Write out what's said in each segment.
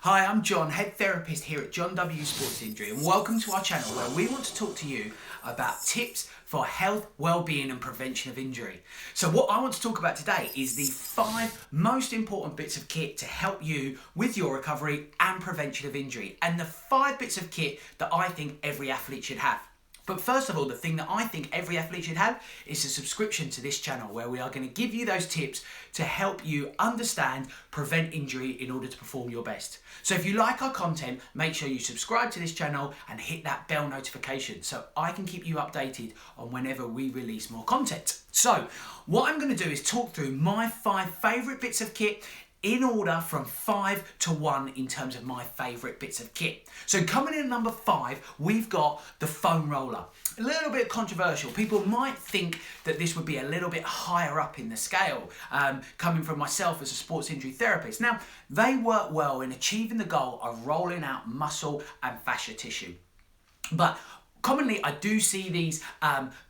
Hi, I'm John, head therapist here at John W Sports Injury, and welcome to our channel where we want to talk to you about tips for health, well-being and prevention of injury. So what I want to talk about today is the 5 most important bits of kit to help you with your recovery and prevention of injury, and the 5 bits of kit that I think every athlete should have. But first of all, the thing that I think every athlete should have is a subscription to this channel where we are going to give you those tips to help you understand, prevent injury in order to perform your best. So if you like our content, make sure you subscribe to this channel and hit that bell notification so I can keep you updated on whenever we release more content. So what I'm going to do is talk through my 5 favourite bits of kit in order from 5 to 1 in terms of my favourite bits of kit. So coming in at number 5, we've got the foam roller. A little bit controversial. People might think that this would be a little bit higher up in the scale, coming from myself as a sports injury therapist. Now, they work well in achieving the goal of rolling out muscle and fascia tissue. But commonly, I do see these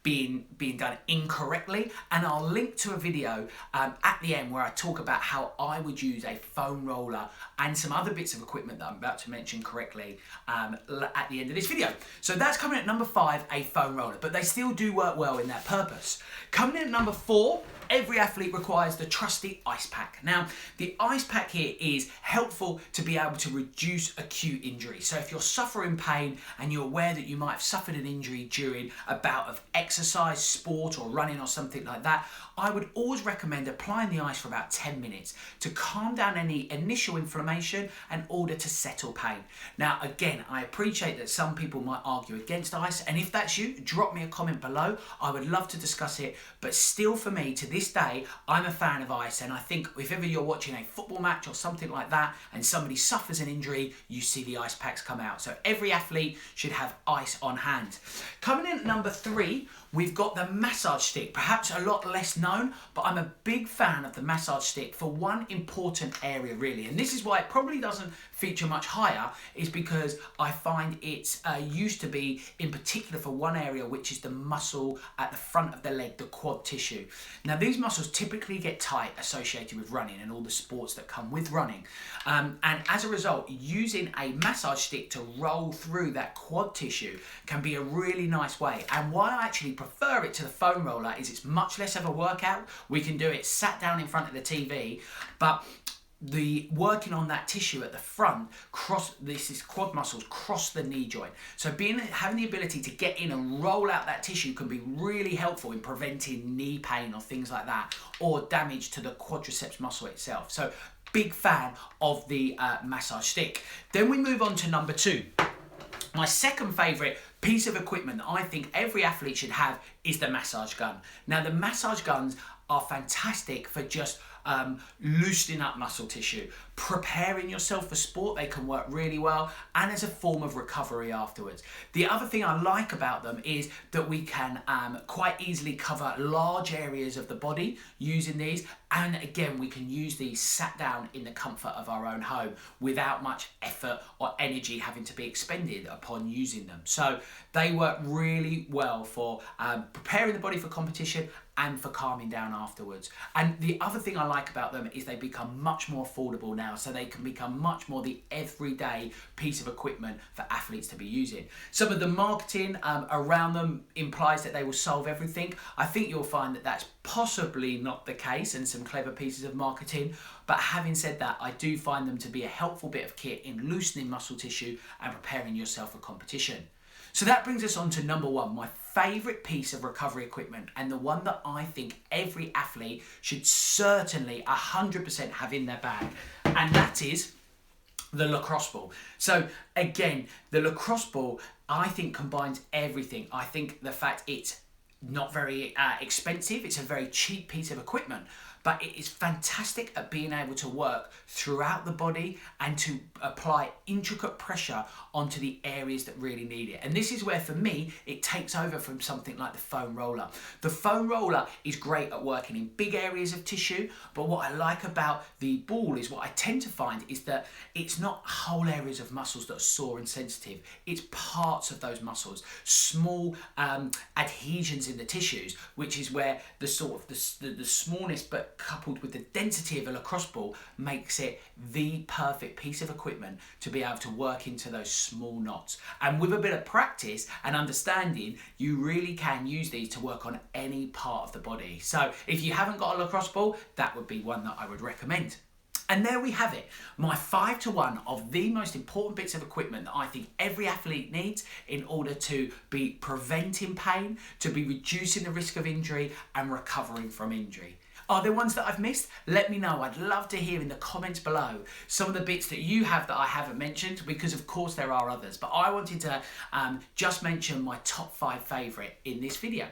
being done incorrectly, and I'll link to a video at the end where I talk about how I would use a foam roller and some other bits of equipment that I'm about to mention correctly at the end of this video. So that's coming at number 5, a foam roller, but they still do work well in their purpose. Coming in at number 4, every athlete requires the trusty ice pack. Now, the ice pack here is helpful to be able to reduce acute injury. So if you're suffering pain and you're aware that you might have suffered an injury during a bout of exercise, sport or running or something like that, I would always recommend applying the ice for about 10 minutes to calm down any initial inflammation in order to settle pain. Now, again, I appreciate that some people might argue against ice, and if that's you, drop me a comment below. I would love to discuss it, but still for me, to this day, I'm a fan of ice, and I think if ever you're watching a football match or something like that and somebody suffers an injury, you see the ice packs come out. So every athlete should have ice on hand. Coming in at number 3, we've got the massage stick, perhaps a lot less known, but I'm a big fan of the massage stick for one important area really, and this is why it probably doesn't feature much higher, is because I find it's used to be in particular for one area, which is the muscle at the front of the leg, the quad tissue. Now these muscles typically get tight associated with running and all the sports that come with running, and as a result, using a massage stick to roll through that quad tissue can be a really nice way. And why I actually prefer it to the foam roller is it's much less of a workout. We can do it sat down in front of the TV, but the working on that tissue at the front, this quad muscles cross the knee joint. So having the ability to get in and roll out that tissue can be really helpful in preventing knee pain or things like that, or damage to the quadriceps muscle itself. So big fan of the massage stick. Then we move on to number 2. My second favourite piece of equipment that I think every athlete should have is the massage gun. Now the massage guns are fantastic for just loosening up muscle tissue, preparing yourself for sport. They can work really well, and as a form of recovery afterwards. The other thing I like about them is that we can quite easily cover large areas of the body using these, and again we can use these sat down in the comfort of our own home without much effort or energy having to be expended upon using them. So they work really well for preparing the body for competition and for calming down afterwards. And the other thing I like about them is they become much more affordable now, so they can become much more the everyday piece of equipment for athletes to be using. Some of the marketing around them implies that they will solve everything. I think you'll find that that's possibly not the case, and some clever pieces of marketing, but having said that, I do find them to be a helpful bit of kit in loosening muscle tissue and preparing yourself for competition. So that brings us on to number 1, my favourite piece of recovery equipment, and the one that I think every athlete should certainly 100% have in their bag, and that is the lacrosse ball. So again, the lacrosse ball I think combines everything. I think the fact it's not very expensive, it's a very cheap piece of equipment, but it is fantastic at being able to work throughout the body and to apply intricate pressure onto the areas that really need it. And this is where, for me, it takes over from something like the foam roller. The foam roller is great at working in big areas of tissue, but what I like about the ball is what I tend to find is that it's not whole areas of muscles that are sore and sensitive. It's parts of those muscles, small adhesions in the tissues, which is where the sort of the smallness but that coupled with the density of a lacrosse ball makes it the perfect piece of equipment to be able to work into those small knots. And with a bit of practice and understanding, you really can use these to work on any part of the body. So if you haven't got a lacrosse ball, that would be one that I would recommend. And there we have it, my 5 to 1 of the most important bits of equipment that I think every athlete needs in order to be preventing pain, to be reducing the risk of injury and recovering from injury. Are there ones that I've missed? Let me know. I'd love to hear in the comments below some of the bits that you have that I haven't mentioned, because of course there are others, but I wanted to just mention my top 5 favourite in this video.